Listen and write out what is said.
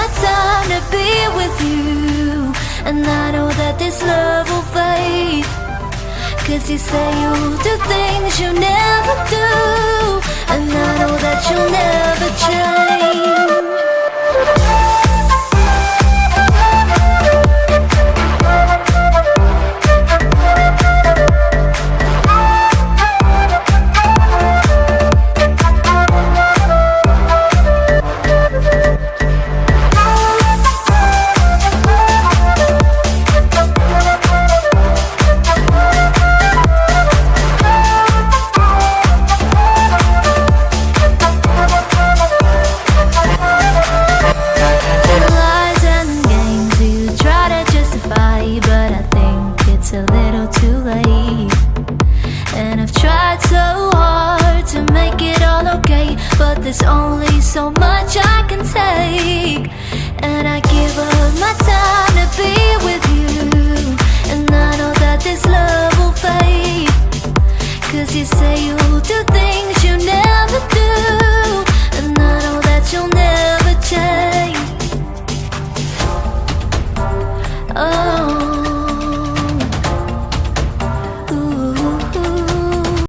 my time to be with you. And I know that this love will fade, 'cause you say you'll do things you never do. And I know that you'll never change. A little too late, and I've tried so hard to make it all okay, but there's only so much I can take. And I give up my time to be